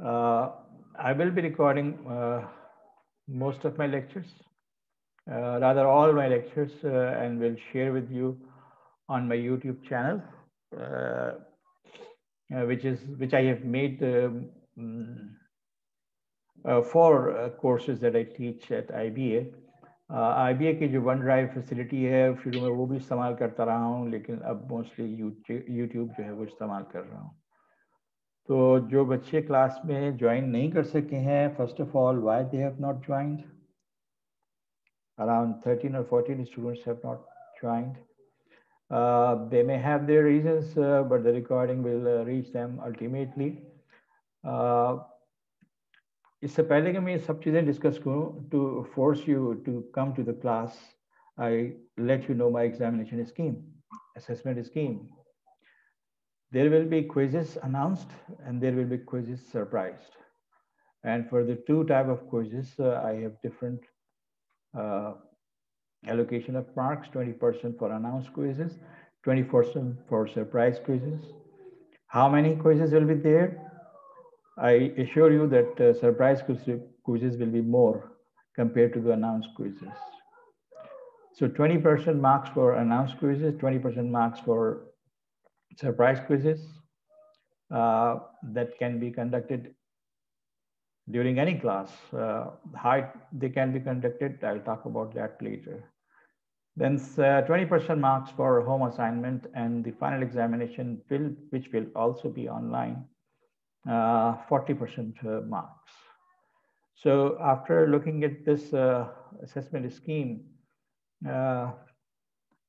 Uh, I will be recording most of my lectures, rather all my lectures, and will share with you on my YouTube channel, uh, which I have made mm, four courses that I teach at IBA. IBA की जो one drive facility है शुरू में वो भी इस्तेमाल करता रहा हूँ, लेकिन अब मोस्टली यूट्यूब जो है वो इस्तेमाल कर रहा हूँ. तो जो बच्चे क्लास में ज्वाइन नहीं कर सके हैं, first of all why they have not joined. Around 13 or 14 students have not joined. They may have their reasons, but the recording will reach them ultimately. इससे पहले कि मैं ये सब चीज़ें डिस्कस करूं, to force you to come to the class, I let you know my examination scheme, assessment scheme. There will be quizzes announced and there will be quizzes surprised. And for the two type of quizzes, I have different uh, allocation of marks, 20% for announced quizzes, 20% for surprise quizzes. How many quizzes will be there? I assure you that surprise quizzes will be more compared to the announced quizzes. So 20% marks for announced quizzes, 20% marks for surprise quizzes that can be conducted during any class. How they can be conducted, I'll talk about that later. Then 20% marks for home assignment and the final examination, which will also be online, 40% marks. So after looking at this assessment scheme,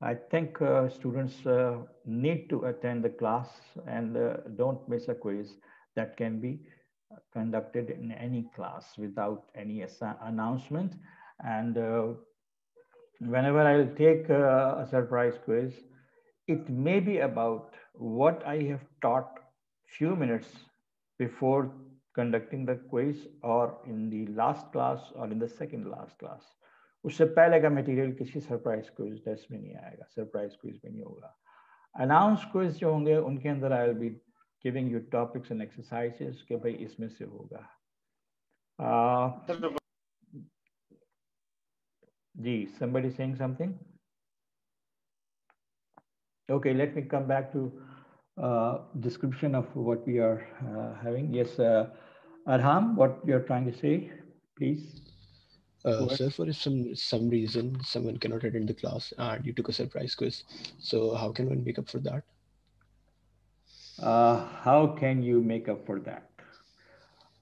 I think students need to attend the class and don't miss a quiz that can be conducted in any class without any announcement. And whenever I'll take a surprise quiz, it may be about what I have taught few minutes before conducting the quiz or in the last class or in the second last class. उससे पहले का material किसी surprise quiz test में नहीं आएगा, surprise quiz में नहीं होगा. अनाउंस क्विज जो होंगे उनके अंदर I will be giving you topics and exercises कि भाई इसमें से होगा. जी, somebody saying something? Okay, let me come back to description of what we are having. Yes, Arham, what you're trying to say, please. Sir, for if some reason someone cannot attend the class and you took a surprise quiz, so how can one make up for that? How can you make up for that?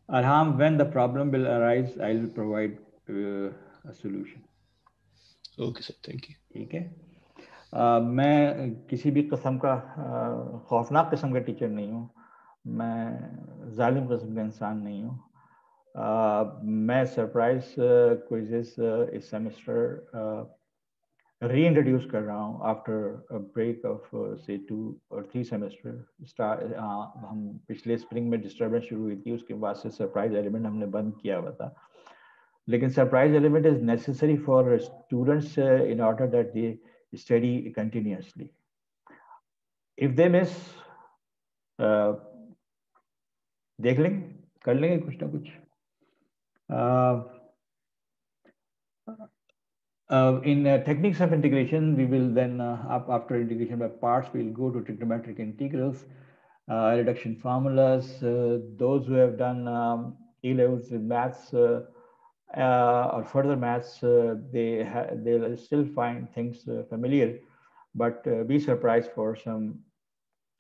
Arham, when the problem will arise, I will provide a solution. Okay, sir. Thank you. ठीक है. मैं किसी भी किस्म का खौफनाक किस्म का टीचर नहीं हूँ. मैं जालिम किस्म का इंसान नहीं हूँ. मैं सरप्राइज क्विजेस इस सेमेस्टर रीइंट्रोड्यूस कर रहा हूँ आफ्टर अ ब्रेक ऑफ से 2 और 3 सेमेस्टर. हम पिछले स्प्रिंग में डिस्टर्बेंस शुरू हुई थी, उसके बाद से सरप्राइज एलिमेंट हमने बंद किया हुआ था. लेकिन surprise element is necessary for students in order that they study continuously. If they miss, देख लेंगे, कर लेंगे कुछ ना कुछ. In techniques of integration, we will then, after integration by parts, we'll go to trigonometric integrals, reduction formulas. Those who have done A-levels with maths or further maths, they'll still find things familiar, but be surprised for some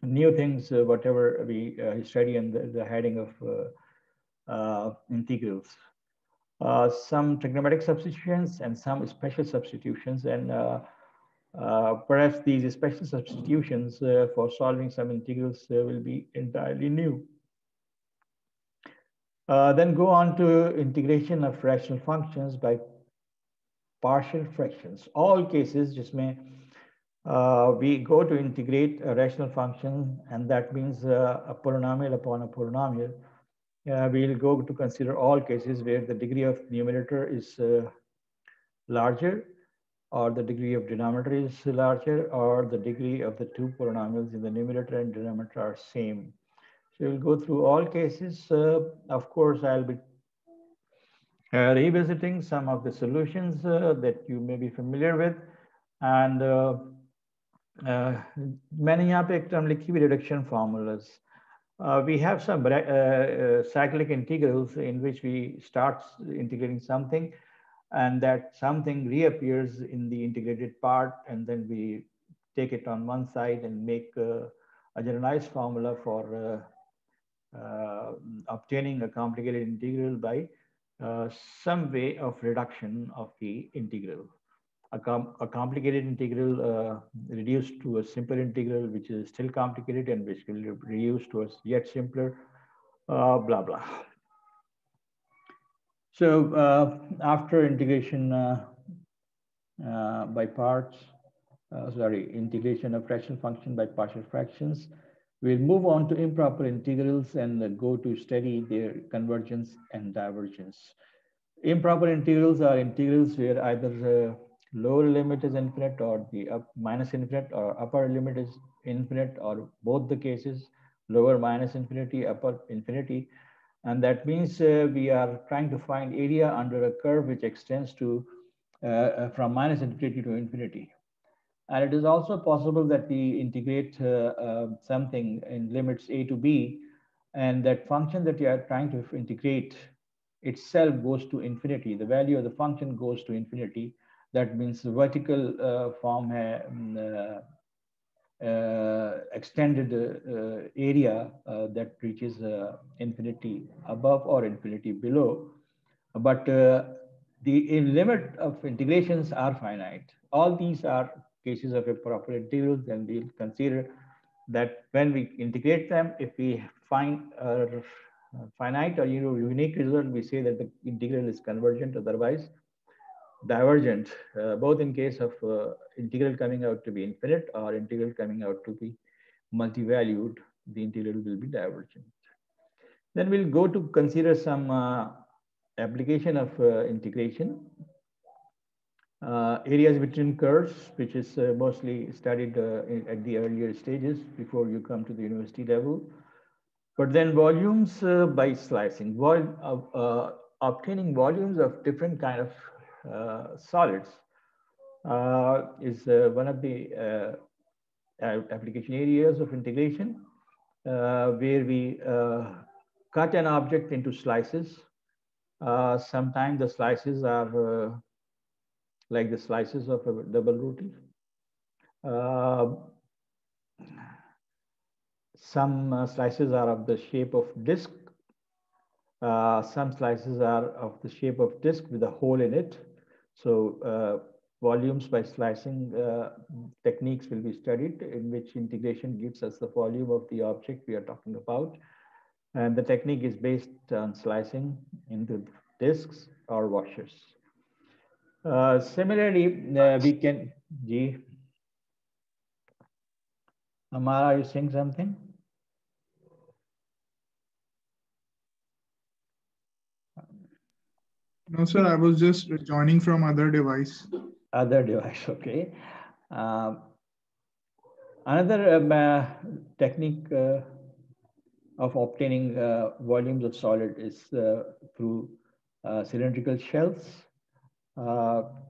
new things, whatever we study under the heading of integrals. Some trigonometric substitutions and some special substitutions, and perhaps these special substitutions for solving some integrals will be entirely new. Then go on to integration of rational functions by partial fractions. All cases जिसमें we go to integrate a rational function, and that means a polynomial upon a polynomial. We'll go to consider all cases where the degree of numerator is larger, or the degree of denominator is larger, or the degree of the two polynomials in the numerator and denominator are same. So we'll go through all cases. Of course, I'll be revisiting some of the solutions that you may be familiar with, and many यहाँ पे एक term लिखी हुई reduction formulas. We have some cyclic integrals in which we start integrating something, and that something reappears in the integrated part, and then we take it on one side and make a generalized formula for obtaining a complicated integral by some way of reduction of the integral. A complicated integral reduced to a simple integral, which is still complicated and which will reduce to a yet simpler, blah, blah. So after integration by parts, integration of fractional function by partial fractions, we'll move on to improper integrals and go to study their convergence and divergence. Improper integrals are integrals where either lower limit is infinite or the minus infinite, or upper limit is infinite, or both the cases, lower minus infinity, upper infinity. And that means we are trying to find area under a curve which extends to from minus infinity to infinity. And it is also possible that we integrate something in limits a to b, and that function that you are trying to integrate itself goes to infinity. The value of the function goes to infinity. That means the vertical form extended area that reaches infinity above or infinity below. But the limit of integrations are finite. All these are cases of improper integrals, and we'll consider that when we integrate them, if we find a finite or unique result, we say that the integral is convergent, otherwise divergent, both in case of integral coming out to be infinite or integral coming out to be multi-valued, the integral will be divergent. Then we'll go to consider some application of integration. Areas between curves, which is mostly studied at the earlier stages before you come to the university level. But then volumes by slicing, obtaining volumes of different kind of solids is one of the application areas of integration, where we cut an object into slices. Sometimes the slices are like the slices of a double roti. Some slices are of the shape of disc. Some slices are of the shape of disc with a hole in it. So volumes by slicing techniques will be studied, in which integration gives us the volume of the object we are talking about. And the technique is based on slicing into discs or washers. Similarly, we can, Amara, are you saying something? No, sir, I was just joining from other device. Other device, okay. Another technique of obtaining volumes of solid is through cylindrical shells,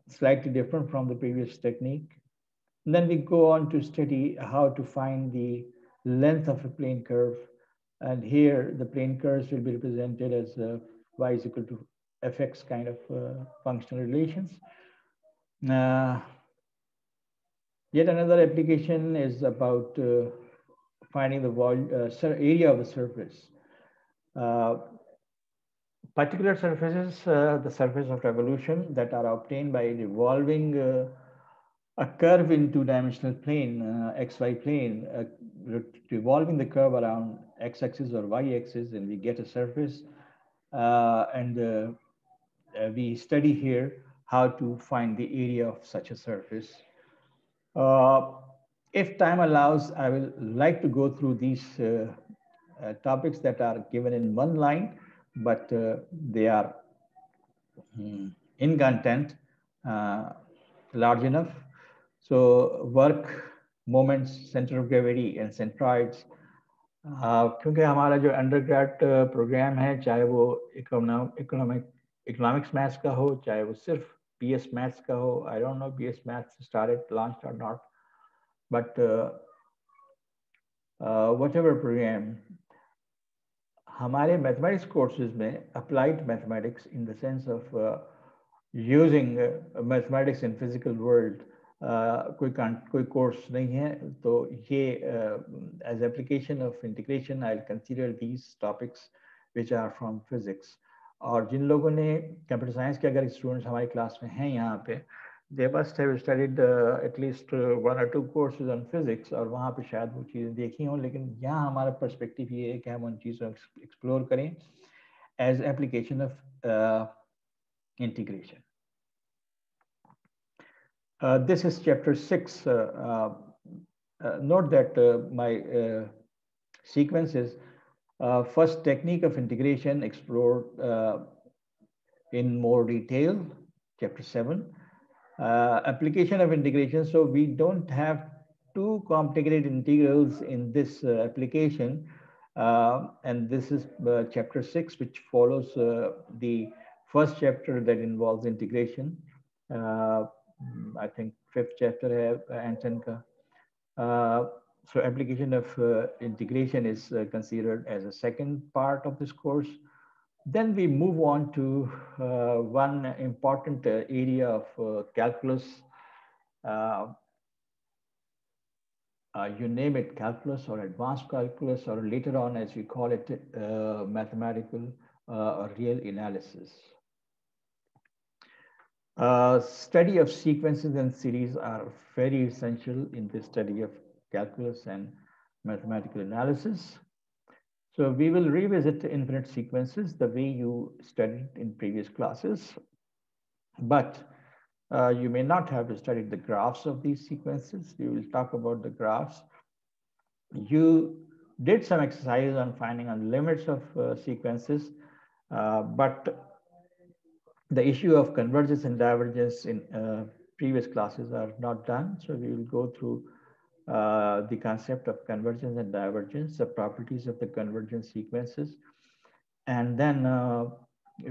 slightly different from the previous technique. And then we go on to study how to find the length of a plane curve. And here the plane curves will be represented as y is equal to fx kind of functional relations. Yet another application is about finding the area of the surface. Particular surfaces, the surface of revolution, that are obtained by revolving a curve in two-dimensional plane, xy plane, revolving the curve around x-axis or y-axis, and we get a surface. And we study here how to find the area of such a surface. If time allows, I will like to go through these topics that are given in one line, but they are in content large enough. So work, moments, center of gravity, and centroids क्योंकि हमारा जो under grade programme है, चाहे वो economics maths का हो, चाहे वो सिर्फ BS मैथ्स का हो, I don't know BS maths started launch और नॉट, बट व्हाटएवर प्रोग्राम, हमारे मैथमेटिक्स कोर्सेज में applied mathematics in the sense of using mathematics in physical world कोई कोर्स नहीं है। तो ये as application of integration I will consider these topics which are from physics. और जिन लोगों ने कंप्यूटर साइंस के अगर स्टूडेंट्स हमारी क्लास में हैं यहाँ पे, they must have studied at least 1 or 2 courses on physics, और वहाँ पे शायद वो चीज़ें देखी हों। लेकिन यहाँ हमारा पर्सपेक्टिव ये है कि हम उन चीज़ों को एक्सप्लोर करें as application of integration. This is chapter 6. Note that my sequences, first technique of integration explored in more detail, chapter 7. Application of integration, so we don't have too complicated integrals in this application. And this is chapter 6, which follows the first chapter that involves integration. I think 5th chapter है Anton का. So application of integration is considered as a second part of this course. Then we move on to one important area of calculus. You name it, calculus or advanced calculus, or later on, as we call it, mathematical or real analysis. Study of sequences and series are very essential in the study of calculus and mathematical analysis. So we will revisit infinite sequences the way you studied in previous classes, but you may not have studied the graphs of these sequences. We will talk about the graphs. You did some exercises on finding out limits of sequences, but the issue of convergence and divergence in previous classes are not done. So we will go through the concept of convergence and divergence, the properties of the convergent sequences, and then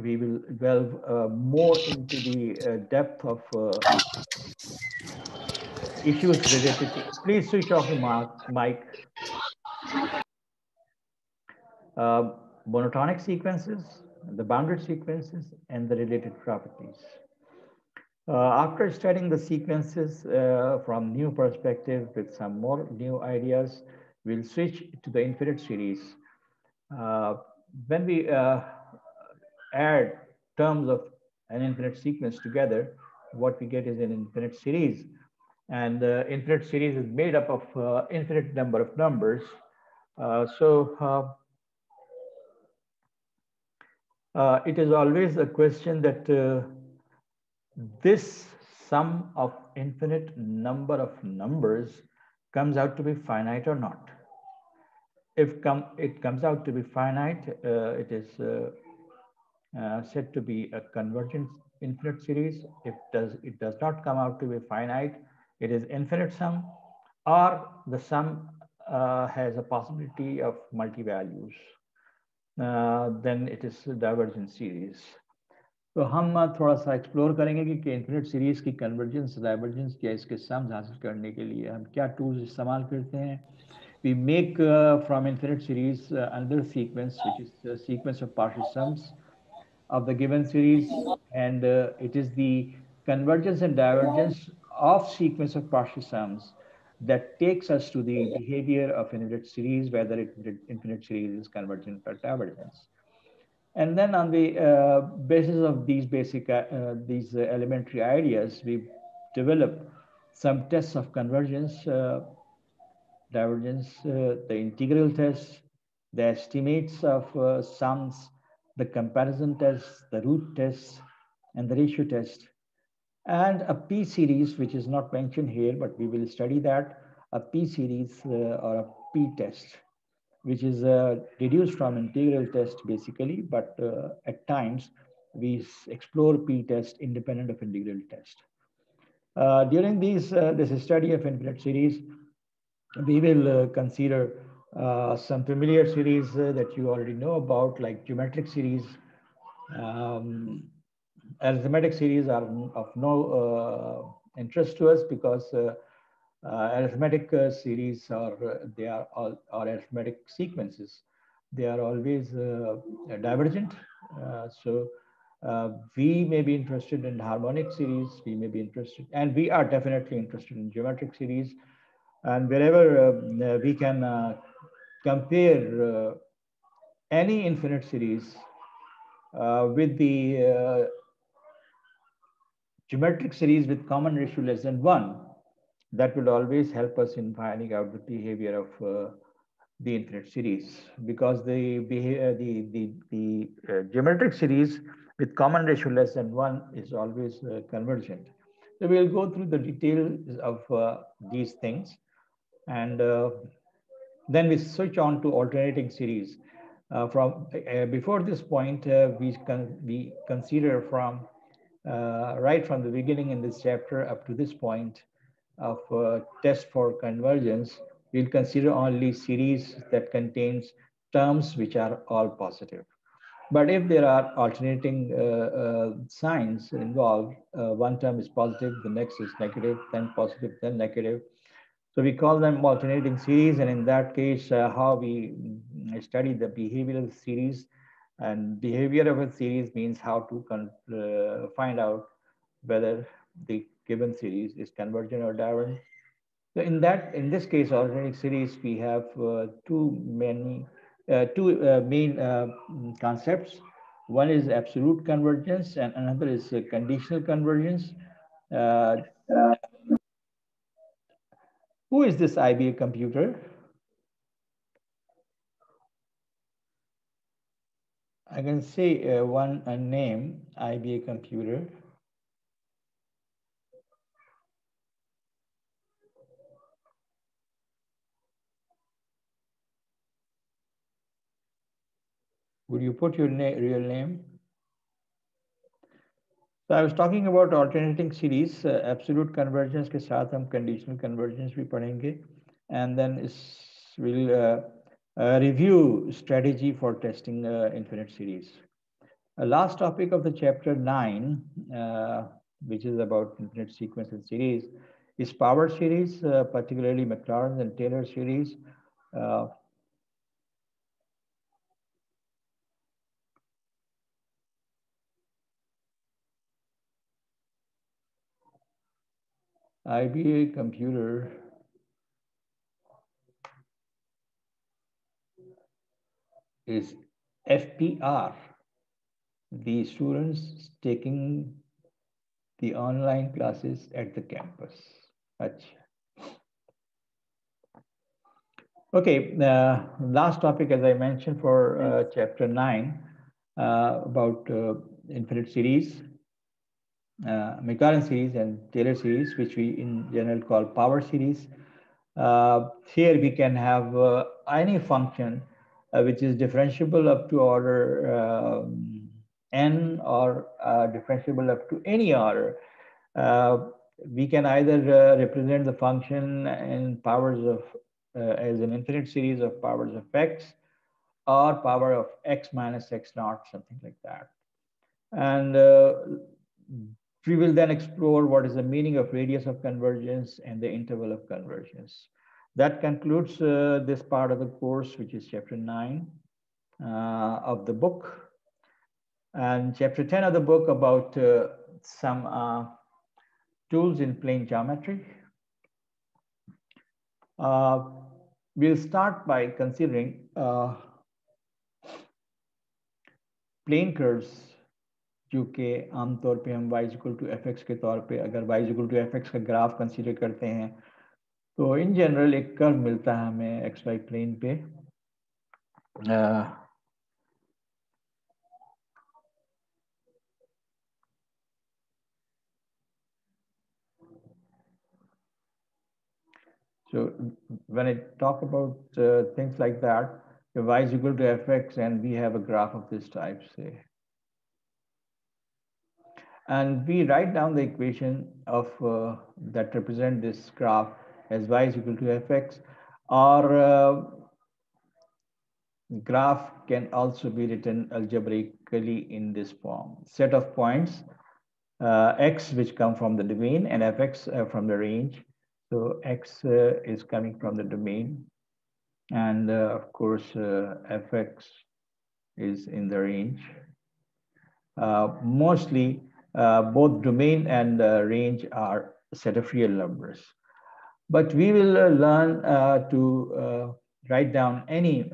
we will delve more into the depth of issues related to, please switch off your mic. Monotonic sequences, the bounded sequences, and the related properties. After studying the sequences from new perspective with some more new ideas, we'll switch to the infinite series. When we add terms of an infinite sequence together, what we get is an infinite series. And infinite series is made up of infinite number of numbers. It is always a question that this sum of infinite number of numbers comes out to be finite or not. If it comes out to be finite, it is said to be a convergent infinite series. If it does not come out to be finite, it is infinite sum, or the sum has a possibility of multi-values. Then it is a divergent series. तो हम थोड़ा सा explore करेंगे कि infinite series की convergence, divergence या इसके sums हासिल करने के लिए हम क्या टूल्स इस्तेमाल करते हैं. We make from infinite series another sequence, which is the sequence of partial sums of the given series, and it is the convergence and divergence of sequence of partial sums that takes us to the behavior of infinite series, whether infinite series is convergent or divergence. And then on the basis of these basic, elementary ideas, we develop some tests of convergence, divergence, the integral test, the estimates of sums, the comparison test, the root test, and the ratio test, and a P-series, which is not mentioned here, but we will study that, a P-series or a P-test, which is deduced from integral test basically, but at times we explore P-test independent of integral test. During this study of infinite series, we will consider Some familiar series that you already know about, like geometric series. Arithmetic series are of no interest to us because arithmetic series are they are all are arithmetic sequences. They are always divergent. We may be interested in harmonic series. We may be interested, and we are definitely interested in geometric series. And wherever we can compare any infinite series with the geometric series with common ratio less than 1, that will always help us in finding out the behavior of the infinite series, because the geometric series with common ratio less than 1 is always convergent. So we'll go through the details of these things, and then we switch on to alternating series. From before this point, we consider from right from the beginning in this chapter up to this point of test for convergence, we'll consider only series that contains terms which are all positive. But if there are alternating signs involved, one term is positive, the next is negative, then positive, then negative. So we call them alternating series, and in that case, how we study the behavior of the series. And behavior of a series means how to find out whether the given series is convergent or divergent. So in this case, alternating series, we have two main concepts. One is absolute convergence, and another is conditional convergence. Uh, who is this IBA computer? I can say a name, IBA computer. Would you put your real name? So I was talking about alternating series, absolute convergence के साथ हम conditional convergence भी पढ़ेंगे, and then we'll review strategy for testing infinite series. Last topic of the chapter 9, which is about infinite sequence and series, is power series, particularly Maclaurin and Taylor series. IBA computer is FPR, the students taking the online classes at the campus. Okay, last topic, as I mentioned, for chapter 9, about infinite series, Maclaurin series and Taylor series, which we in general call power series. Here we can have any function which is differentiable up to order n, or differentiable up to any order. We can either represent the function in powers of as an infinite series of powers of x, or power of x minus x naught, something like that. And we will then explore what is the meaning of radius of convergence and the interval of convergence. That concludes this part of the course, which is chapter 9 of the book. And chapter 10 of the book about some tools in plane geometry. We'll start by considering plane curves, जो कि आमतौर पे हम y equal to f x के तौर पे, अगर y equal to f x का ग्राफ कंसीडर करते हैं, तो इन जनरल एक कर्व मिलता है हमें एक्स वाई प्लेन पे. So when I talk about things like that, if y is equal to fx and we have a graph of this type, say, and we write down the equation of that represent this graph as y is equal to fx, or graph can also be written algebraically in this form. Set of points, x which come from the domain and fx from the range. So x is coming from the domain, and of course fx is in the range. Mostly both domain and range are a set of real numbers. But we will learn to write down any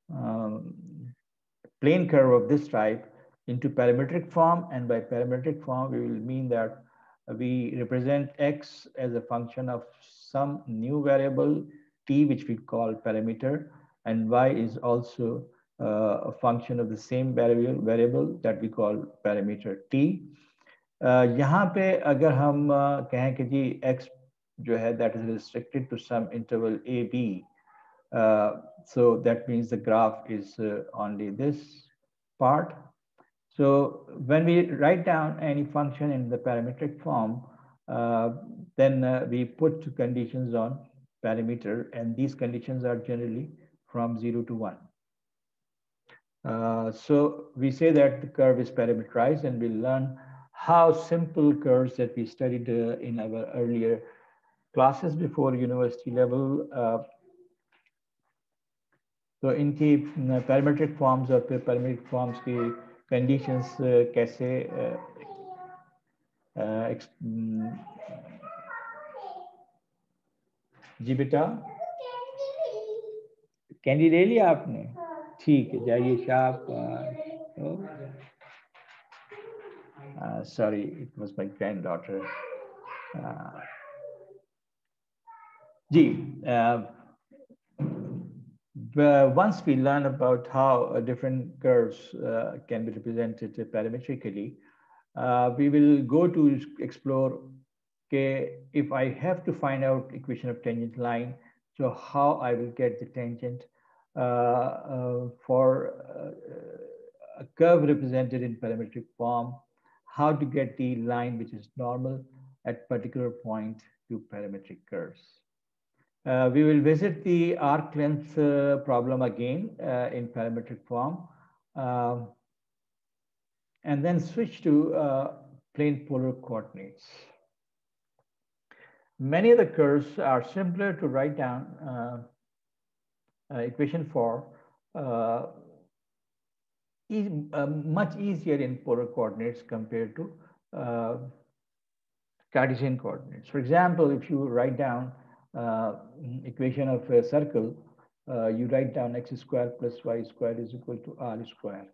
um, plane curve of this type into parametric form, and by parametric form we will mean that we represent x as a function of some new variable t, which we call parameter, and y is also a function of the same variable that we call parameter t. यहाँ पे अगर हम कहें कि जी x जो है that is restricted to some interval a b, so that means the graph is only this part. So when we write down any function in the parametric form, then we put conditions on parameter, and these conditions are generally from 0 to 1. So we say that the curve is parameterized, and we'll learn how simple curves that we studied in our earlier classes before university level. तो इनकी parametric forms और फिर parametric forms की conditions कैसे जी बेटा candy ले लिया आपने? ठीक है, जाइए शाबाश. Sorry, it was my granddaughter. Ji, once we learn about how different curves can be represented parametrically, we will go to explore, okay, if I have to find out equation of tangent line, so how I will get the tangent for a curve represented in parametric form, how to get the line which is normal at particular point to parametric curves. We will visit the arc length problem again in parametric form, and then switch to plane polar coordinates. Many of the curves are simpler to write down equation for, much easier in polar coordinates compared to Cartesian coordinates. For example, if you write down equation of a circle, you write down x squared plus y squared is equal to r squared,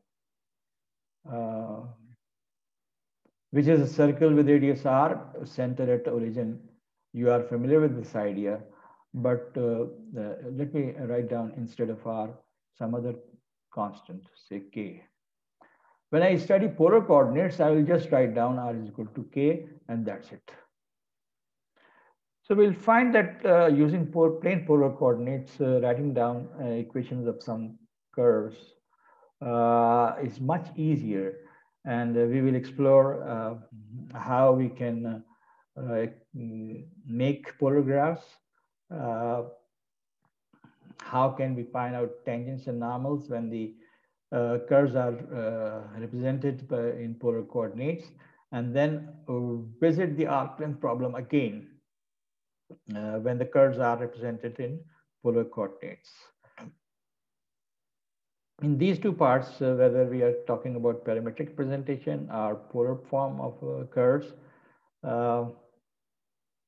which is a circle with radius r, center at origin. You are familiar with this idea, but let me write down instead of r some other constant, say k. When I study polar coordinates, I will just write down r is equal to k, and that's it. So we'll find that using plane polar coordinates, writing down equations of some curves is much easier, and we will explore how we can make polar graphs, how can we find out tangents and normals when the curves are represented in polar coordinates, and then visit the arc length problem again when the curves are represented in polar coordinates. In these two parts, whether we are talking about parametric representation or polar form of curves,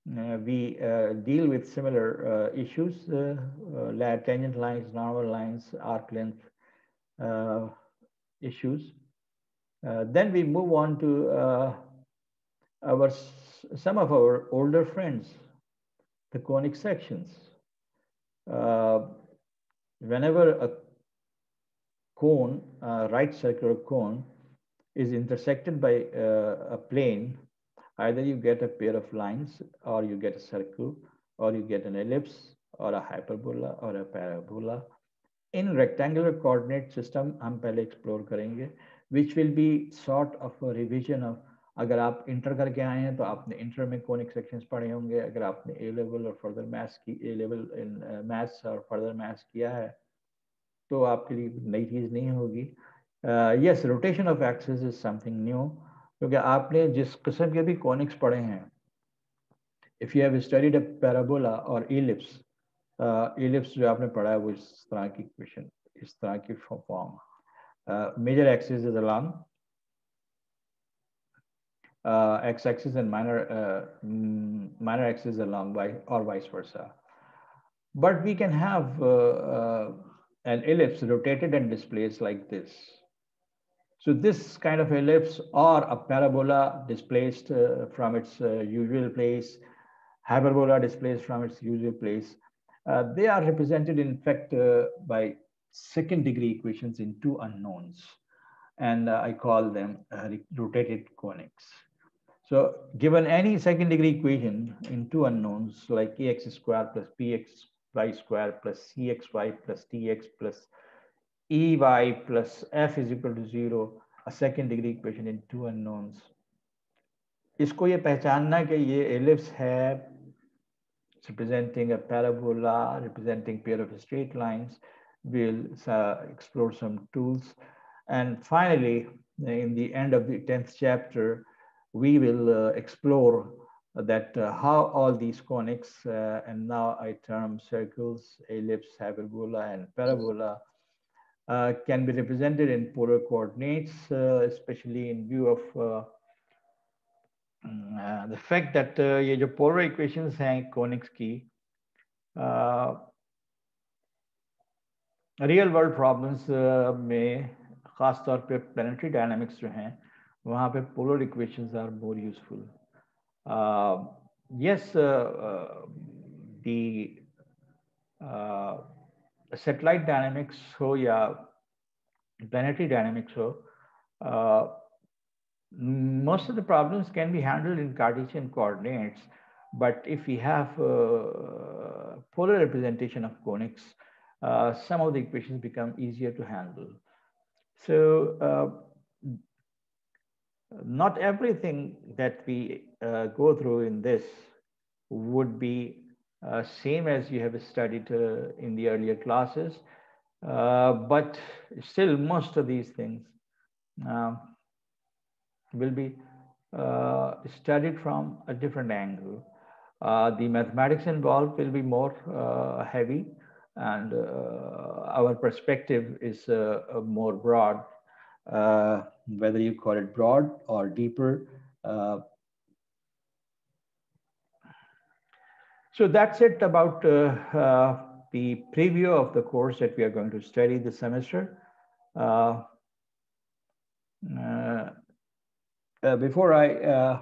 we deal with similar issues, tangent lines, normal lines, arc length issues. Then we move on to some of our older friends, the conic sections. Whenever a cone, right circular cone, is intersected by a plane, either you get a pair of lines, or you get a circle, or you get an ellipse, or a hyperbola, or a parabola. In rectangular coordinate system, हम पहले explore करेंगे, which will be sort of a revision of, अगर आप inter करके आए हैं तो आपने इंटर में कॉनिक सेक्शंस पढ़े होंगे, अगर आपने ए लेवल और फर्दर मैथ्स की ए लेवल इन मैथ्स और फर्दर मैथ्स किया है तो आपके लिए नई चीज़ नहीं होगी. Yes, rotation of axis is something new, क्योंकि आपने जिस किस्म के भी कॉनिक्स पढ़े हैं, if you have studied a parabola or ellipse, ellipse जो आपने पढ़ा है वो इस तरह की इक्वेशन, इस तरह की form, major axis is along x-axis and minor axis along y or vice versa. But we can have an ellipse rotated and displaced like this. So this kind of ellipse or a parabola displaced from its usual place, hyperbola displaced from its usual place, they are represented in fact by second degree equations in two unknowns. And I call them rotated conics. So given any second degree equation in two unknowns like ax squared plus bxy squared plus cxy plus dx plus ey plus f is equal to 0, a second degree equation in two unknowns. इसको ये पहचानना कि ये ellipse है representing a parabola, representing pair of straight lines. We'll explore some tools. And finally, in the end of the 10th chapter, we will explore that how all these conics, and now I term circles, ellipse, hyperbola, and parabola, can be represented in polar coordinates, especially in view of the fact that ये जो polar equations हैं conics की, real world problems में खास तौर पे planetary dynamics जो हैं वहाँ पे polar equations are more useful. Yes, the satellite dynamics हो या planetary dynamics ho, most of the problems can be handled in Cartesian coordinates, but if we have polar representation of conics, some of the equations become easier to handle. So not everything that we go through in this would be same as you have studied in the earlier classes, but still most of these things will be studied from a different angle. The mathematics involved will be more heavy, and our perspective is more broad, whether you call it broad or deeper. So that's it about the preview of the course that we are going to study this semester. Before I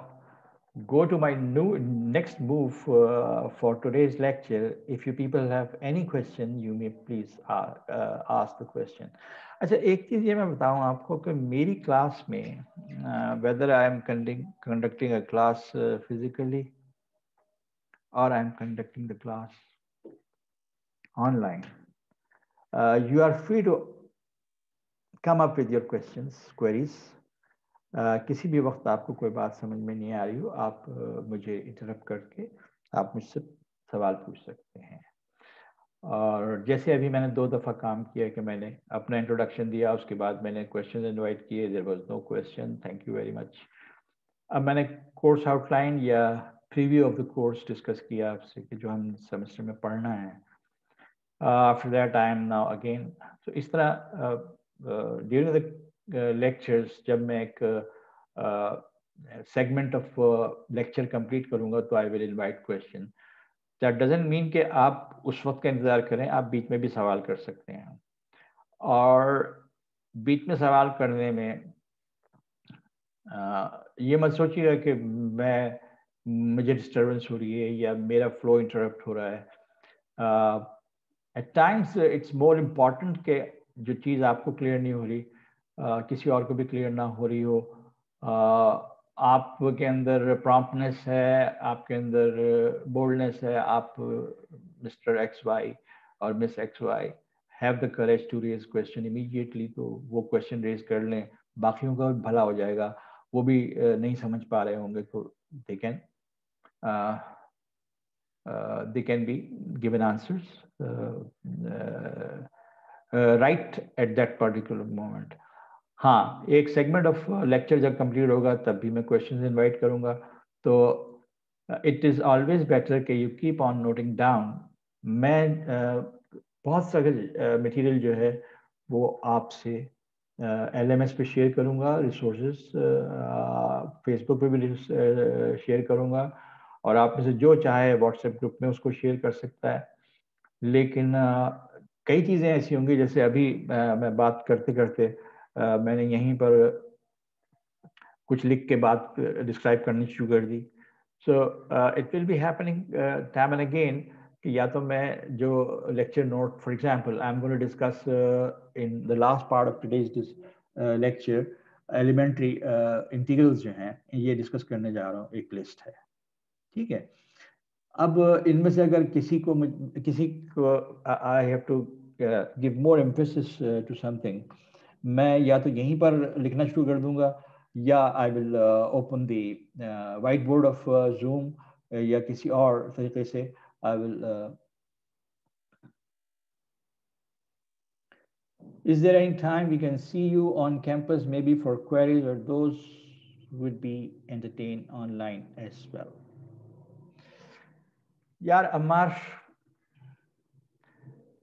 go to my next move for today's lecture, if you people have any question, you may please ask the question. अच्छा, एक चीज़ ये मैं बताऊँ आपको कि मेरी class में whether I am conducting a class physically or I am conducting the class online, you are free to come up with your questions, queries. किसी भी वक्त आपको कोई बात समझ में नहीं आ रही हो, आप मुझे इंटरप्ट करके आप मुझसे सवाल पूछ सकते हैं. और जैसे अभी मैंने 2 दफ़ा काम किया कि मैंने अपना इंट्रोडक्शन दिया, उसके बाद मैंने क्वेश्चन इनवाइट किए, there was no question, thank you very much. अब मैंने कोर्स आउटलाइन या preview of the course discuss किया आपसे कि जो हम सेमेस्टर में पढ़ना है. After that I am now again, तो इस तरह ड्यूरिंग द लेक्चर्स जब मैं एक सेगमेंट ऑफ लेक्चर कंप्लीट करूंगा तो I will invite question. That doesn't mean कि आप उस वक्त का इंतजार करें, आप बीच में भी सवाल कर सकते हैं. और बीच में सवाल करने में ये मत सोचिएगा कि मुझे डिस्टर्बेंस हो रही है या मेरा फ्लो इंटरप्ट हो रहा है. At times it's more important कि जो चीज़ आपको क्लियर नहीं हो रही किसी और को भी क्लियर ना हो रही हो. आपके अंदर प्रॉम्प्टनेस है, आपके अंदर बोल्डनेस है, आप मिस्टर एक्स वाई और miss X Y have the courage to raise question immediately, तो वो क्वेश्चन रेज कर लें, बाकियों का भला हो जाएगा. वो भी नहीं समझ पा रहे होंगे तो they can be given answers. Right at that particular moment. हाँ, एक सेगमेंट ऑफ लेक्चर जब कंप्लीट होगा तब भी मैं क्वेश्चंस इनवाइट करूंगा। तो इट इज़ ऑलवेज बेटर कि you keep on noting down. मैं बहुत सारे मटेरियल जो है वो आपसे LMS पे शेयर करूंगा, रिसोर्सेज फेसबुक पे भी शेयर करूंगा, और आप में से जो चाहे व्हाट्सएप ग्रुप में उसको शेयर कर सकता है। लेकिन कई चीज़ें ऐसी होंगी, जैसे अभी मैं बात करते करते मैंने यहीं पर कुछ लिख के बात डिस्क्राइब करनी शुरू कर दी। So it will be happening time and again कि या तो मैं जो lecture note, for example I am going to discuss in the last part of today's lecture elementary integrals जो हैं ये डिस्कस करने जा रहा हूँ, एक लिस्ट है, ठीक है। अब इनमें से अगर किसी को I have to give more emphasis to something, मैं या तो यहीं पर लिखना शुरू कर दूंगा, या I will open the white board of zoom, या किसी और तरीके से I will Is there any time we can see you on campus, maybe for queries, or those would be entertained online as well? Yeah, Ammar,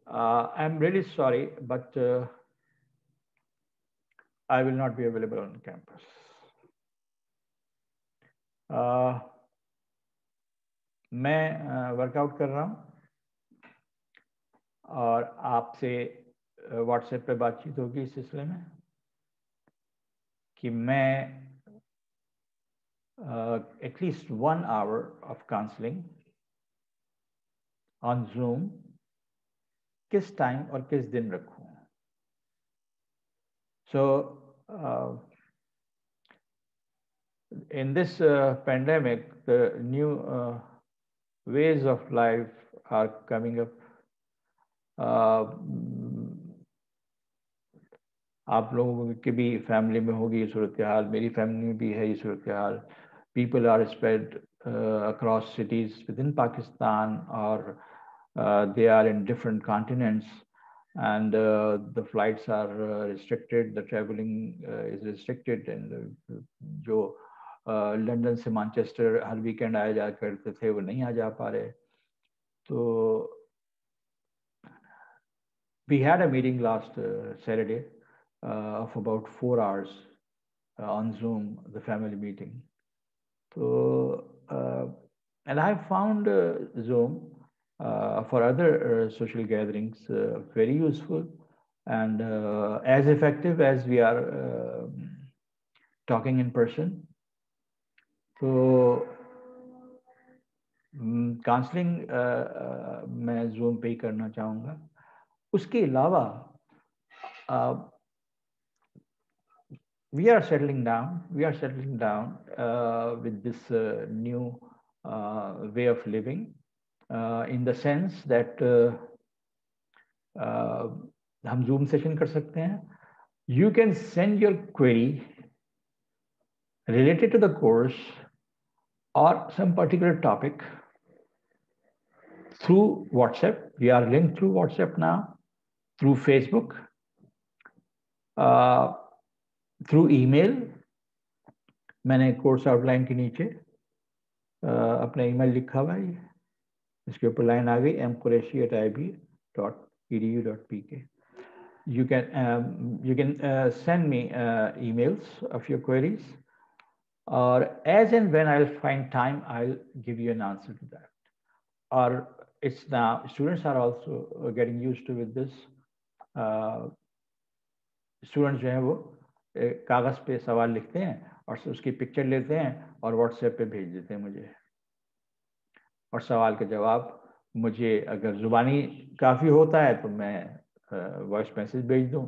I'm really sorry, but I will not be available on campus. मैं workout कर रहा हूँ और आपसे WhatsApp पे बातचीत होगी इस सिलसिले में कि मैं at least 1 hour of counselling on zoom किस टाइम और किस दिन रखूँ। सो in this pandemic, the new ways of life are coming up. आप लोगों के भी फैमिली में होगी ये सूरत हाल, मेरी फैमिली में भी है ये सूरत हाल। People are spread across cities within Pakistan, or they are in different continents, and the flights are restricted, the traveling is restricted, and जो लंदन से मैनचेस्टर हर वीकेंड आया जा करते थे वो नहीं आ जा पा रहे। तो we had a meeting last Saturday of about 4 hours on Zoom, the family meeting. So, and I found Zoom for other social gatherings very useful and as effective as we are talking in person. तो counselling मैं zoom पे ही करना चाहूँगा। उसके अलावा we are settling down with this new way of living, in the sense that हम zoom session कर सकते हैं। You can send your query related to the course or some particular topic through WhatsApp. We are linked through WhatsApp now, through Facebook, through email. मैंने course outline के नीचे अपना email लिखा हुआ है, इसके ऊपर लाइन आ गई mqureshi@ib.edu.pk. You can send me emails of your queries, or as and when I'll find time, I'll give you an answer to that. Or it's now students are also getting used to with this. Students जो हैं वो कागज पे सवाल लिखते हैं और उसकी पिक्चर लेते हैं और व्हाट्सएप पे भेज देते हैं मुझे, और सवाल के जवाब मुझे अगर जुबानी काफ़ी होता है तो मैं वॉइस मैसेज भेज दूँ,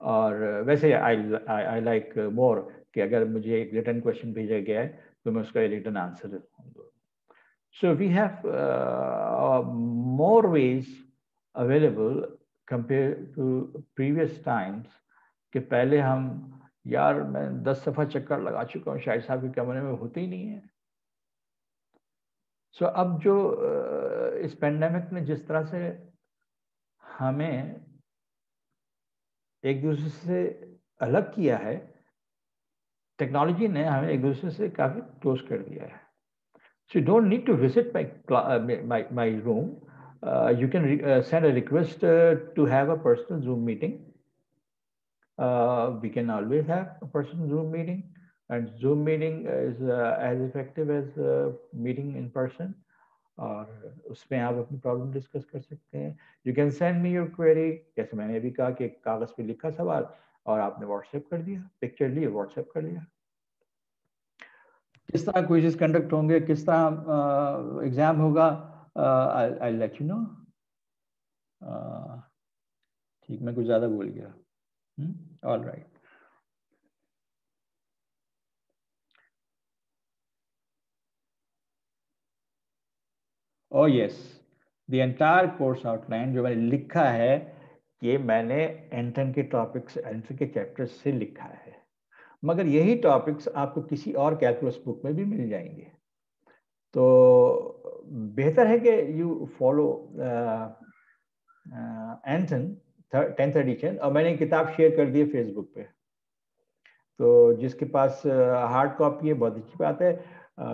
और वैसे आई लाइक मोर कि अगर मुझे एक रिटन क्वेश्चन भेजा गया है तो मैं उसका रिटन आंसर दूँ। So we have more ways available compare to previous times कि पहले हम, यार मैं 10 दफ़ा चक्कर लगा चुका हूँ शाहिद साहब के कमरे में, होते ही नहीं है। सो अब जो इस पेंडेमिक ने जिस तरह से हमें एक दूसरे से अलग किया है, टेक्नोलॉजी ने हमें एक दूसरे से काफी क्लोज कर दिया है. So you don't need to visit my room. You can send a request to have a personal Zoom meeting. We can always have a personal Zoom meeting, and Zoom meeting is as effective as meeting in person. और उसमें आप अपनी problem discuss कर सकते हैं. You can send me your query, जैसे मैंने अभी कहा कि कागज पे लिखा सवाल और आपने व्हाट्सएप कर दिया, पिक्चर लिए व्हाट्सएप कर लिया. किस तरह क्विज़ेस कंडक्ट होंगे, किस तरह एग्जाम होगा, आई लेट यू नो. ठीक, मैं कुछ ज़्यादा बोल गया. All right. Oh yes, the entire course outline जो मैंने लिखा है, ये मैंने एंटन के टॉपिक्स, एंटन के चैप्टर्स से लिखा है, मगर यही टॉपिक्स आपको किसी और कैलकुलस बुक में भी मिल जाएंगे. तो बेहतर है कि you follow Anton 10th addition. और मैंने किताब शेयर कर दी है फेसबुक पे, तो जिसके पास हार्ड कॉपी है बहुत अच्छी बात है.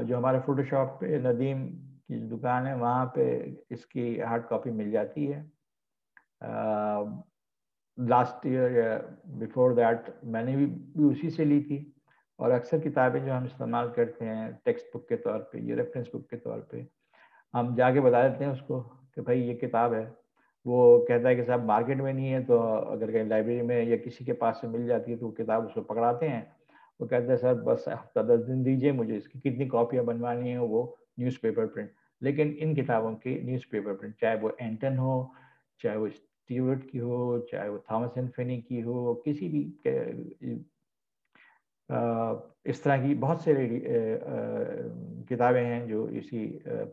जो हमारे फोटोशॉप पे नदीम की दुकान है, वहाँ पे इसकी हार्ड कॉपी मिल जाती है. लास्ट ईयर बिफोर दैट मैंने भी उसी से ली थी. और अक्सर किताबें जो हम इस्तेमाल करते हैं टेक्स्ट बुक के तौर पे, ये रेफरेंस बुक के तौर पे, हम जाके बता देते हैं उसको कि भाई ये किताब है. वो कहता है कि साहब मार्केट में नहीं है, तो अगर कहीं लाइब्रेरी में या किसी के पास से मिल जाती है तो वो किताब उसको पकड़ाते हैं. वो कहते हैं सर बस हफ्ता 10 दिन दीजिए मुझे, इसकी कितनी कॉपियाँ बनवानी है वो न्यूज़पेपर प्रिंट. लेकिन इन किताबों की न्यूज़पेपर प्रिंट, चाहे वो एंटन हो, चाहे वो स्टीवर्ट की हो, चाहे वो थॉमस एंड फिनी की हो, किसी भी इस तरह की बहुत सारी किताबें हैं जो इसी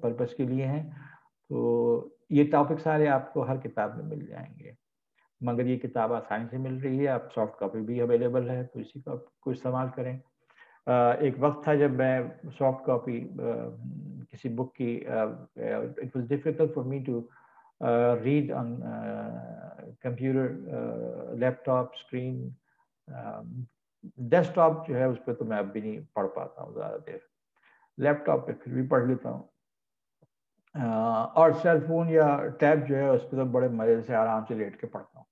पर्पस के लिए हैं. तो ये टॉपिक सारे आपको हर किताब में मिल जाएंगे, मगर ये किताब आसानी से मिल रही है, आप सॉफ्ट कॉपी भी अवेलेबल है, तो इसी का आपको इस्तेमाल करें. एक वक्त था जब मैं सॉफ्ट कॉपी किसी बुक की, it was difficult for me to read on computer, laptop screen. Desktop जो है उस पर तो मैं अब भी नहीं पढ़ पाता हूँ ज़्यादा देर, लैपटॉप पे फिर भी पढ़ लेता हूँ. और सेल फोन या टैब जो है उस पर तो बड़े मजे से आराम से लेट के पढ़ता हूँ.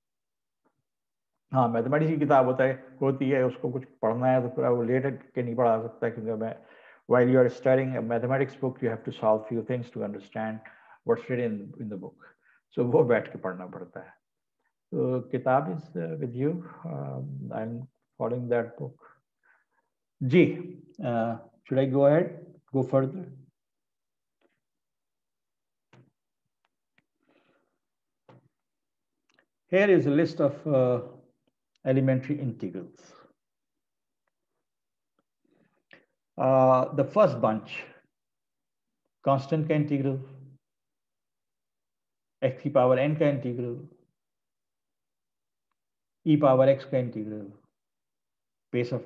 हाँ, मैथमेटिक्स की किताब होती है, उसको कुछ पढ़ना है तो पूरा वो लेट के नहीं पढ़ा सकता, क्योंकि मैं while you are studying a mathematics book you have to solve few things to understand what's written in the book. So वो बैठ के पढ़ना पड़ता है. तो किताब is with you. I'm following that book. Ji, should I go ahead, go further? Here is a list of elementary integrals. The first bunch, constant का integral, x की power n का integral, e power x का integral, base of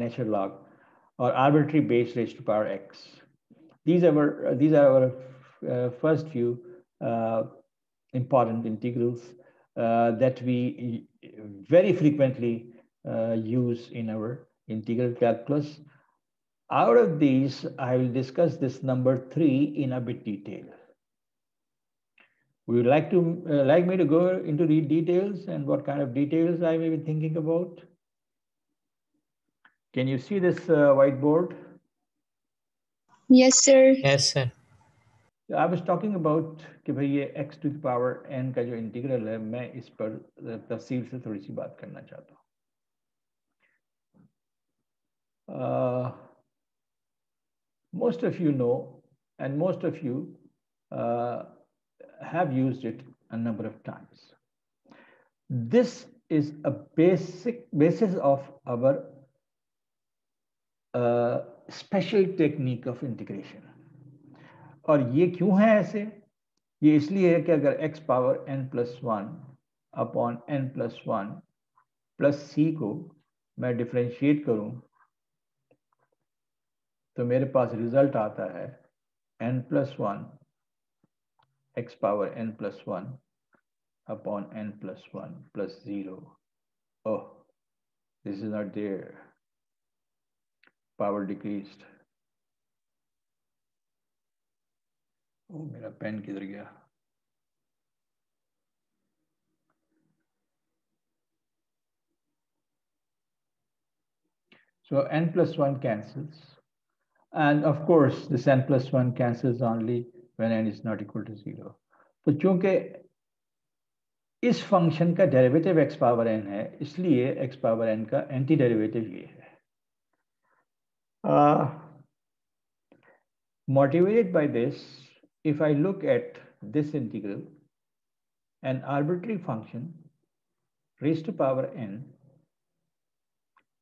natural log, or arbitrary base raised to power x. These are our first few important integrals that we very frequently use in our integral calculus. Out of these, I will discuss this number 3 in a bit detail. Would you like me to go into the details and what kind of details I may be thinking about? Can you see this whiteboard? Yes, sir. Yes, sir. I was talking about कि भाई ये x to the power n का जो integral है, मैं इस पर तफसील से थोड़ी सी बात करना चाहता हूँ. Most of you know, and most of you have used it a number of times. This is a basis of our special technique of integration. और ये क्यों है ऐसे? ये इसलिए है कि अगर x power n+1 upon n+1 plus c को मैं डिफरेंशिएट करूं तो मेरे पास रिजल्ट आता है n+1 x power n+1 upon n+1 plus 0 Oh, this is not there. Power decreased. Oh, मेरा पेन किधर गया? So n plus 1 cancels. And of course, this n plus 1 cancels only when n is not equal to 0. तो चूंकि इस function का derivative x power n है, इसलिए x power n का एंटी डेरिवेटिव ये है. Motivated by this, if I look at this integral, an arbitrary function raised to power n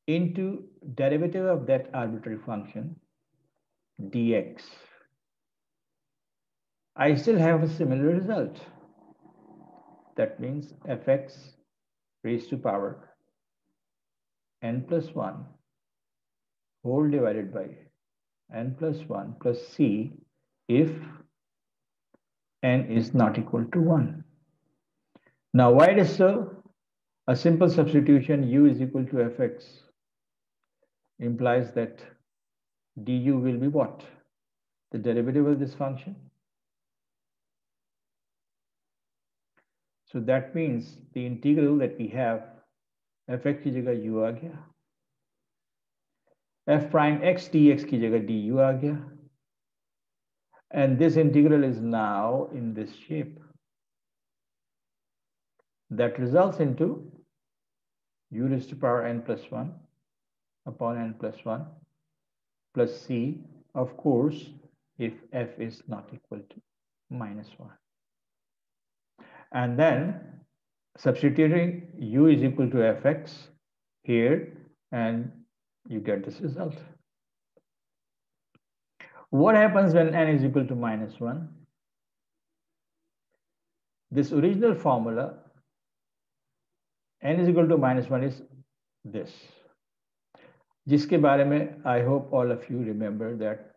into derivative of that arbitrary function dx, I still have a similar result. That means fx raised to power n plus 1 whole divided by n plus 1 plus c if n is not equal to 1. Now, why it is so? A simple substitution u is equal to fx implies that du will be what? The derivative of this function. So that means the integral that we have fx की जगह u आ गया, f prime x dx की जगह du आ गया, and this integral is now in this shape. That results into u raised to power n plus 1 upon n plus 1 plus c, of course, if f is not equal to minus 1. And then substituting u is equal to fx here, and you get this result. What happens when n is equal to minus 1? This original formula, n is equal to minus 1, is this, जिसके बारे में I hope all of you remember that,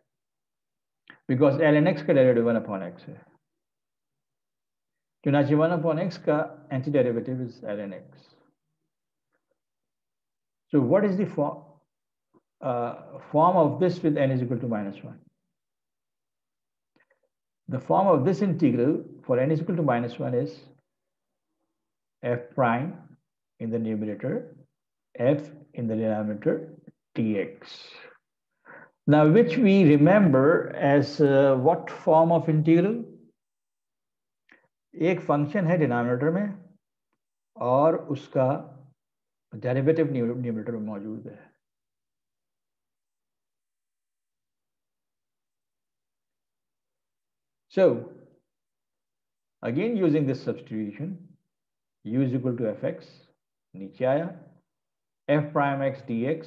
because ln x का derivative 1 upon x है, चुनांचे 1 upon x का antiderivative is ln x. So what is the form of this with n is equal to minus 1? The form of this integral for n is equal to minus 1 is f prime in the numerator, f in the denominator, dx. Now, which we remember as what form of integral? एक function है denominator में और उसका derivative numerator में मौजूद है. So, again using this substitution, u is equal to fx, नीचे आया, f prime x dx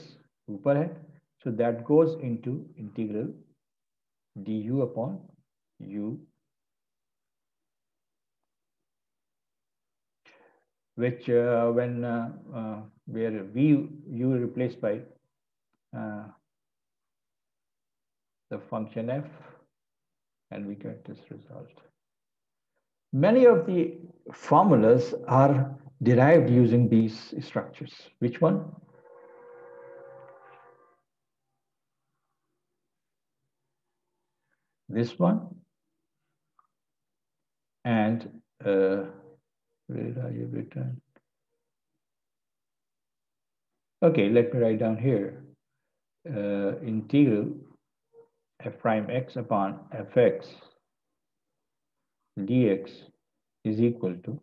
ऊपर है, so that goes into integral du upon u, which when where u replaced by the function f, and we get this result. Many of the formulas are derived using these structures. Which one? This one. And where are you written? Okay, let me write down here. Integral f prime x upon fx dx is equal to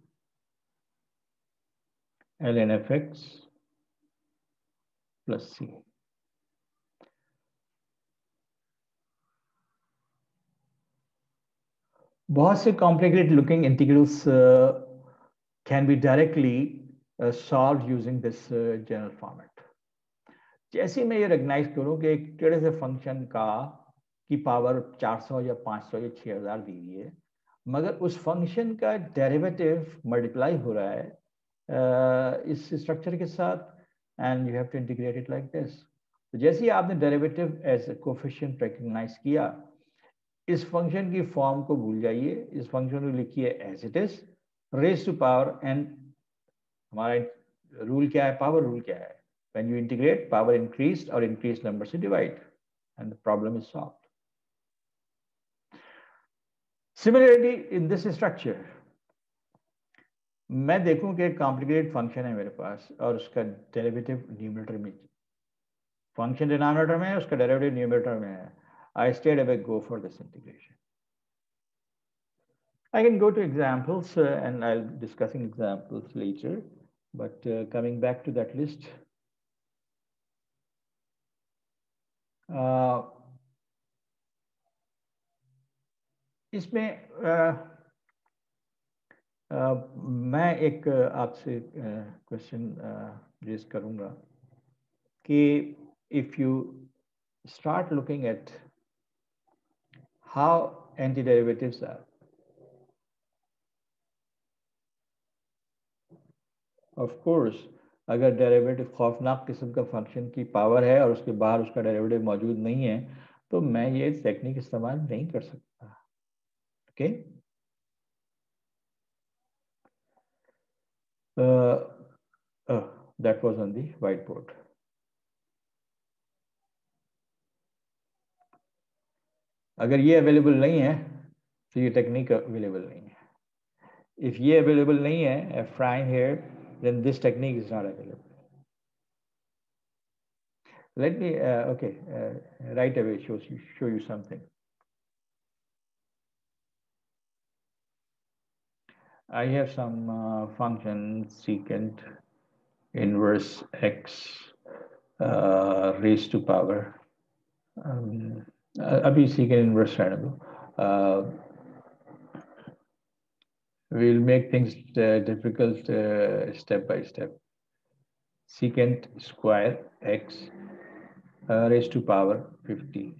ln fx plus c. बहुत से complicated looking integrals can be directly solved using this general format. जैसे मैं ये recognize करूं कि एक टेढ़े से फंक्शन की पावर 400 या 500 या 6000 दी हुई है, मगर उस फंक्शन का डेरिवेटिव मल्टीप्लाई हो रहा है इस स्ट्रक्चर के साथ, and you have to integrate it like this. तो जैसे ही आपने डेरिवेटिव एज कोफिशिएंट रिकॉग्नाइज किया, इस फंक्शन की फॉर्म को भूल जाइए, इस फंक्शन को लिखिए as it is raise to power n. हमारा रूल क्या है, पावर रूल क्या है? When you integrate, power increased or increased number से divide and the problem is solved. Similarly, in this structure, मैं देखूं कि एक कॉम्प्लिकेटेड फंक्शन है मेरे पास और उसका डेरिवेटिव न्यूमरेटर में, फंक्शन डिनोमिनेटर में है, उसका डेरिवेटिव न्यूमरेटर में है. I straight away go for this integration. I can go to examples and I'll be discussing examples later, but coming back to that list, इसमें मैं एक आपसे क्वेश्चन रेज करूंगा कि if you start looking at how antiderivatives are, of course अगर derivative खौफनाक किस्म का फंक्शन की पावर है और उसके बाहर उसका डेरिवेटिव मौजूद नहीं है, तो मैं ये टेक्निक इस्तेमाल नहीं कर सकता. Okay, that was on the whiteboard. अगर ये अवेलेबल नहीं है तो ये टेक्निक अवेलेबल नहीं है. If ये अवेलेबल नहीं है, prime here, then this technique is not available. Let me right away show you something. I have some function secant inverse x raised to power. अभी secant inverse रहने दो. We'll make things difficult step by step. Secant square x raised to power 50.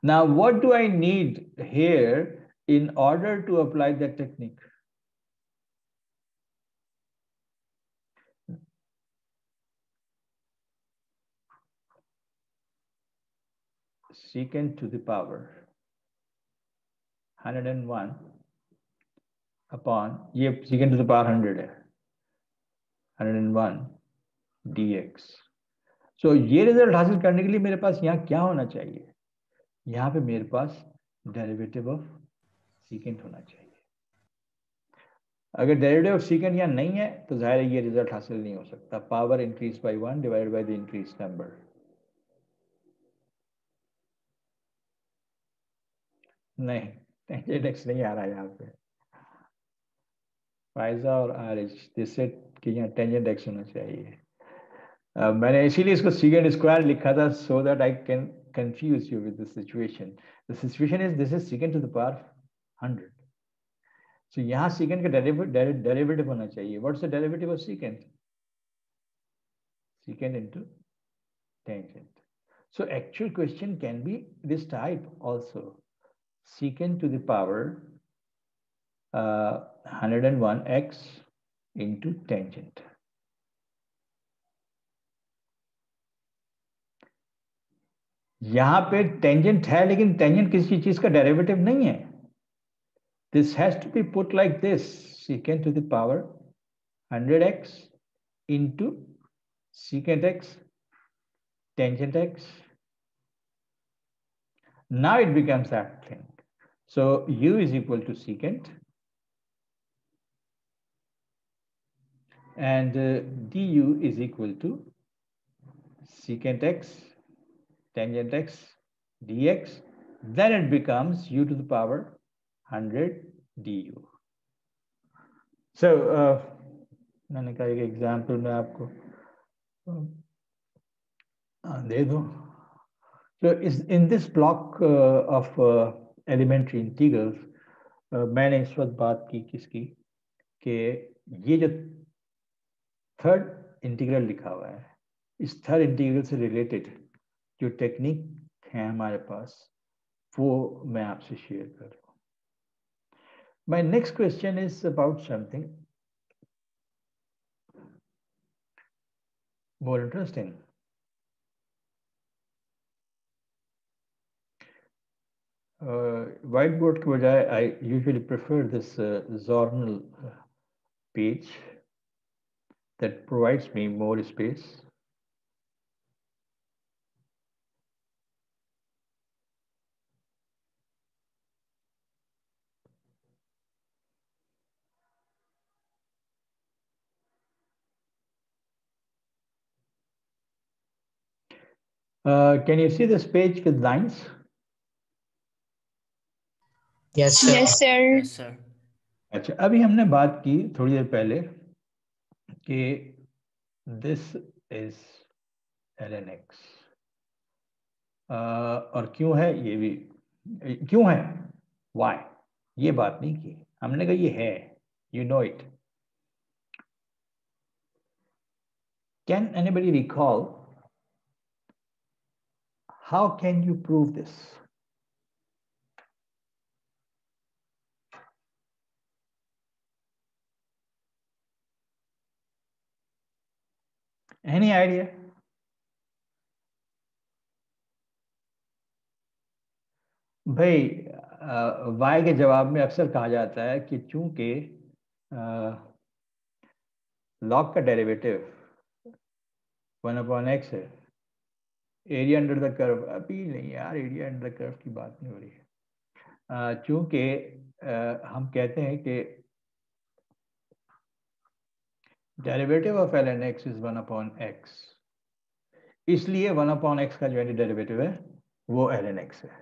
Now, what do I need here in order to apply that technique? Secant to the power 101 upon, ये secant to the power 100 है, 101 dx. So ये result हासिल करने के लिए मेरे पास यहाँ क्या होना चाहिए? यहाँ पे मेरे पास डेरिवेटिव ऑफ secant होना चाहिए. अगर डेरिवेटिव ऑफ secant यहाँ नहीं है तो जाहिर है ये रिजल्ट हासिल नहीं हो सकता. Power increase by 1 divided by the increase number. नहीं, टेंजेंट एक्स नहीं आ रहा है यहाँ पे. फाइजा और आर एच दिस सेट कि यहाँ टेंजेंट एक्स होना चाहिए. मैंने इसीलिए इसको सीकेंट स्क्वायर लिखा था so that I can confuse you with the situation. The situation is this is secant to the power 100. So यहाँ सीकेंट का डेरिवेटिव होना चाहिए. What's the derivative of secant? Secant into tangent. So actual question can be this type also. Secant to the power 101x into tangent. यहां पे tangent है लेकिन tangent किसी चीज का डेरिवेटिव नहीं है. This has to be put like this: secant to the power 100x into secant x tangent x. Now it becomes that thing. So u is equal to secant and du is equal to secant x tangent x dx. Then it becomes u to the power 100 du. So मैंने कहा एक example में आपको दे दूं. So in this block of elementary integrals, मैंने इस वक्त बात की किसकी कि ये जो थर्ड इंटीग्रल लिखा हुआ है, इस थर्ड इंटीग्रल से रिलेटेड जो टेक्निक है हमारे पास वो मैं आपसे शेयर कर रहा हूँ. My next question is about something more interesting. White board के बजाय I usually prefer this journal page that provides me more space. Can you see this page with lines? Yes, sir. Yes, sir. Yes, sir. अच्छा, अभी हमने बात की थोड़ी देर पहले कि दिस इज lnx और क्यों है ये भी, क्यों है, why, ये बात नहीं की हमने, कहा ये है, you know it. Can anybody recall how can you prove this? Any idea? भाई y के जवाब में अक्सर कहा जाता है कि चूंकि log का डेरिवेटिव 1/x है, एरिया अंडर द कर्व, अभी नहीं यार, एरिया अंडर द कर्व की बात नहीं हो रही है, चूंकि हम कहते हैं कि derivative of lnx is 1/x, इसलिए 1/x का जो डेरिवेटिव है वो lnx है.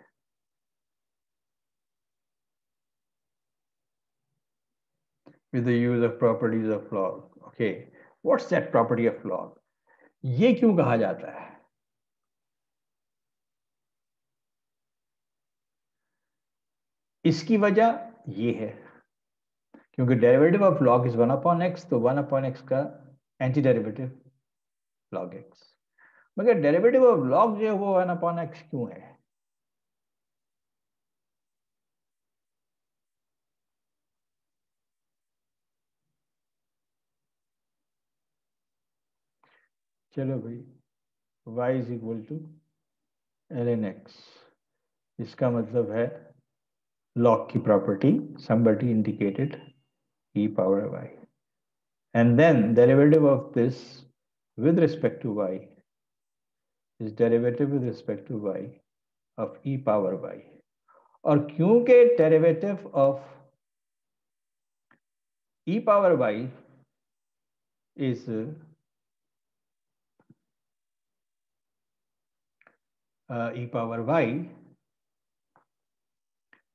With the use of properties of log. Okay, what's that property of log? ये क्यों कहा जाता है? इसकी वजह ये है क्योंकि derivative of log is 1/x, तो 1/x का एंटी डेरिवेटिव log x, मगर डेरिवेटिव ऑफ log जो है वो 1/x क्यों है? चलो भाई, y is equal to lnx, इसका मतलब है log की property somebody indicated e power y, and then derivative of this with respect to y is derivative with respect to y of e power y, और क्योंकि derivative of e power y is e power y,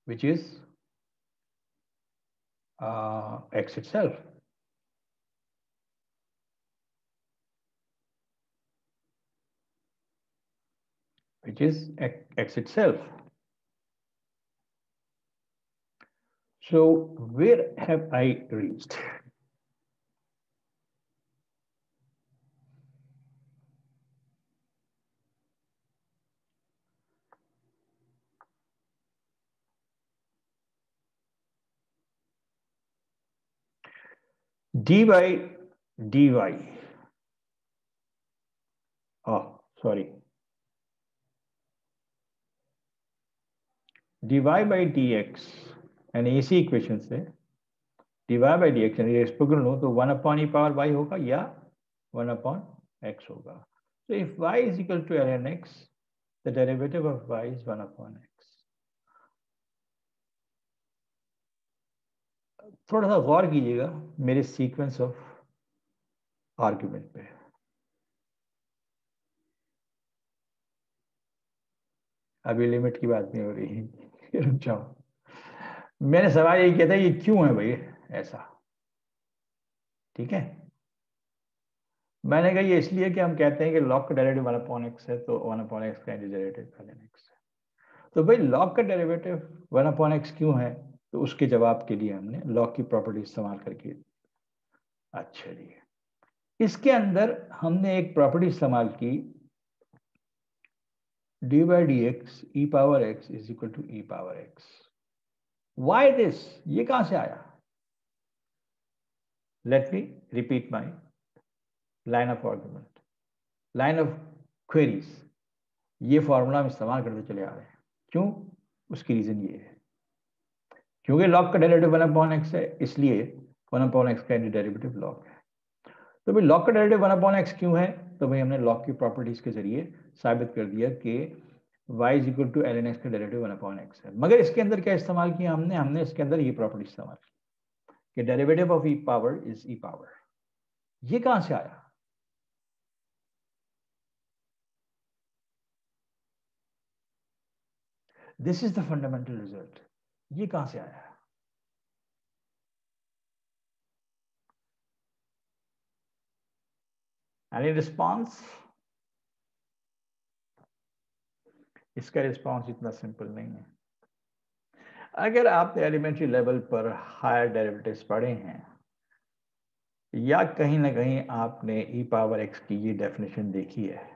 which is x itself. Which is x itself. So where have I reached? d by dy. Oh, sorry. dy by dx and AC equation से dy by dx यानी reciprocal लो तो 1/e power y होगा या 1/x होगा. So if y is equal to lnx, the derivative of y is 1/x. थोड़ा सा गौर कीजिएगा मेरे सीक्वेंस ऑफ आर्ग्यूमेंट पे. अभी लिमिट की बात नहीं हो रही है, रुक जाओ. मैंने सवाल ये किया था ये क्यों है भाई ऐसा, ठीक है. मैंने कहा ये इसलिए कि हम कहते हैं कि log का डेरिवेटिव 1/x है, तो 1/x का डेरिवेटिव lnx है. तो भाई log का डेरिवेटिव 1/x क्यों है, तो उसके जवाब के लिए हमने log की प्रॉपर्टी इस्तेमाल करके, अच्छा जी, इसके अंदर हमने एक प्रॉपर्टी इस्तेमाल की dy by dx e power x is equal to e power x. Why this? ये कहां से आया? Let me repeat my line of argument, line of queries. ये फॉर्मूला हम इस्तेमाल करते चले आ रहे हैं. क्यों? उसकी रीजन ये है, क्योंकि लॉग का डेरिवेटिव 1/x है, इसलिए 1/x का डेरिवेटिव लॉग है। तो भाई लॉग का डेरिवेटिव 1/x क्यों है? तो भाई हमने लॉग की प्रॉपर्टीज के जरिए साबित कर दिया कि y is equal to ln x का डेरिवेटिव 1/x है। मगर इसके अंदर क्या इस्तेमाल किया हमने इसके अंदर ये प्रॉपर्टी इस्तेमाल की कि derivative of e power is e power. ये कहां से आया? This is the fundamental result. ये कहां से आया? Any response? इसका रिस्पॉन्स इतना सिंपल नहीं है। अगर आपने एलिमेंट्री लेवल पर हायर डेरिवेटिव्स पढ़े हैं या कहीं ना कहीं आपने e पावर x की ये डेफिनेशन देखी है,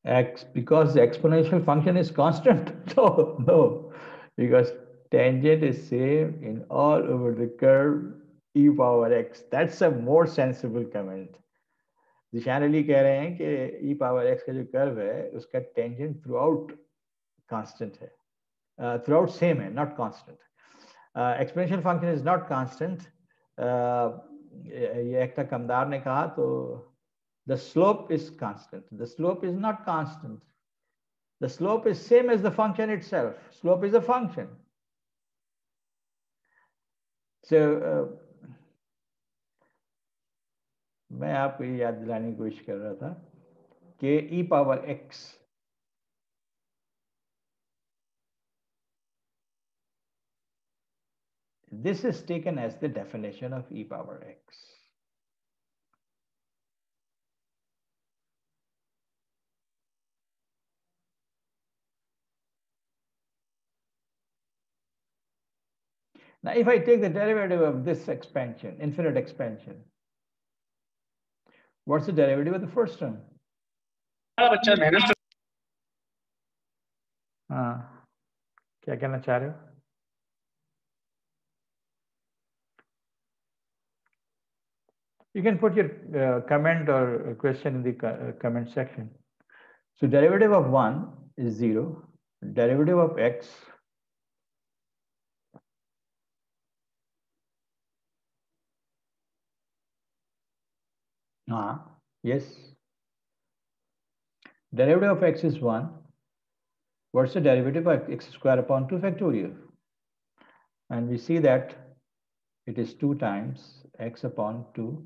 x because the exponential function is constant. No, because tangent is same in all over the curve e power x. That's a more sensible comment. दिशानली कह रहे हैं कि e पावर x का जो कर्व है उसका टेंजेंट थ्रू आउट कांस्टेंट है, through out same है, not constant. Exponential function is not constant. ये एक कमदार ने कहा तो the slope is constant. The slope is not constant. The slope is same as the function itself. Slope is a function. So मैं आपको ये याद दिलाने की कोशिश कर रहा था कि e power x this is taken as the definition of e power x. Now, if I take the derivative of this expansion, infinite expansion, what's the derivative of the first term? हाँ, क्या कहना चाह रहे हो? You can put your comment or question in the comment section. So derivative of 1 is 0. Derivative of x yes. Derivative of x is 1. What's the derivative of x square upon 2 factorial? And we see that it is 2 times x upon 2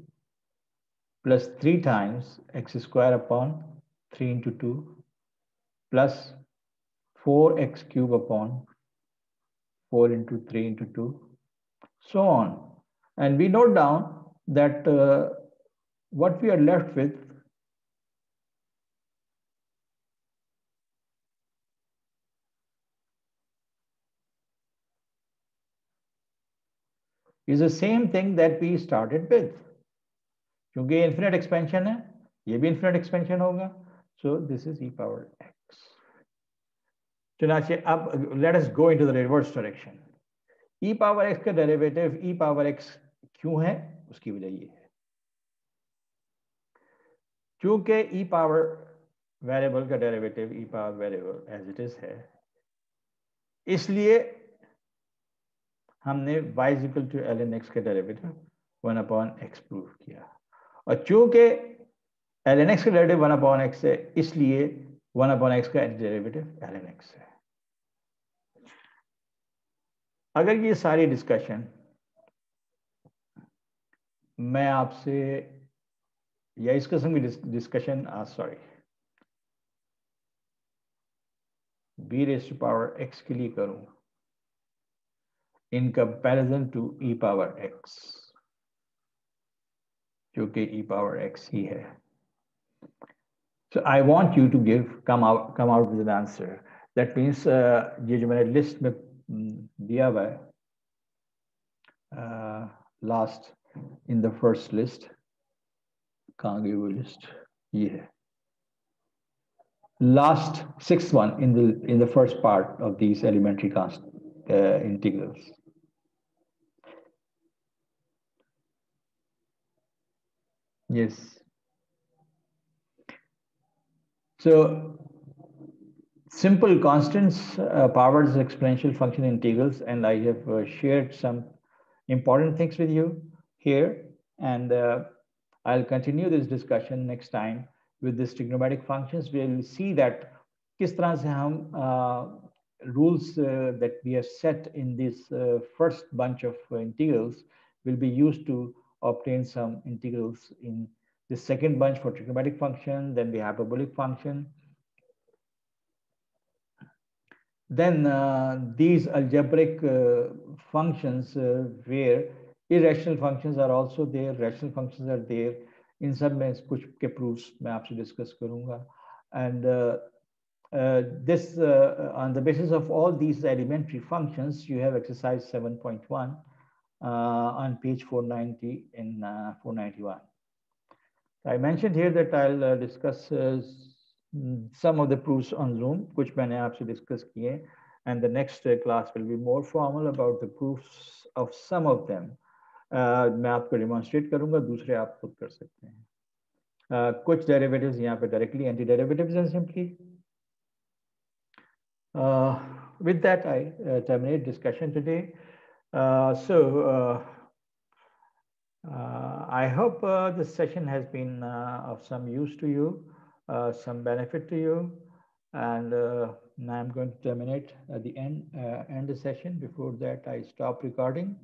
plus 3 times x square upon 3 into 2 plus 4x cube upon 4 into 3 into 2, so on. And we note down that what we are left with is the same thing that we started with. क्योंकि infinite expansion है, ये भी infinite expansion होगा. So this is e power x. चलिए अब let us go into the reverse direction. e power x का derivative e power x क्यों है? उसकी वजह ये है क्योंकि e power variable का derivative e power variable as it is है, इसलिए हमने y is equal to ln x का डेरिवेटिव 1/x प्रूव किया। और चूंकि ln x का डेरिवेटिव 1/x है, इसलिए 1/x का डेरिवेटिव ln x है। अगर ये सारी डिस्कशन मैं आपसे या इस किस्म की discussion b raised to power x के लिए करूं in comparison to e power x, जो कि e power x ही है, so I want you to come out with an answer. That means ये जो मैंने लिस्ट में दिया हुआ है, last in the first list, कहाँ गई वो लिस्ट? ये है last sixth one in the first part of these elementary integrals. Yes. So simple constants powers exponential function integrals, and I have shared some important things with you here, and I'll continue this discussion next time with this trigonometric functions. We'll see that किस तरह से हम rules that we have set in this first bunch of integrals will be used to obtain some integrals in the second bunch for trigonometric function, then the hyperbolic function. Then these algebraic functions where irrational functions are also there, rational functions are there. In सब में कुछ के proofs मैं आपसे discuss करूँगा. And this on the basis of all these elementary functions, you have exercise 7.1 on page 490 in 491. I mentioned here that I'll discuss some of the proofs on Zoom, which मैंने आपसे discuss किए, and the next class will be more formal about the proofs of some of them. मैं आपको demonstrate करूँगा, दूसरे आप खुद कर सकते हैं. कुछ derivatives यहाँ पे directly anti-derivatives हैं simply. With that, I terminate discussion today. I hope this session has been of some use to you, some benefit to you, and now I'm going to terminate at the end the session. Before that, I stop recording.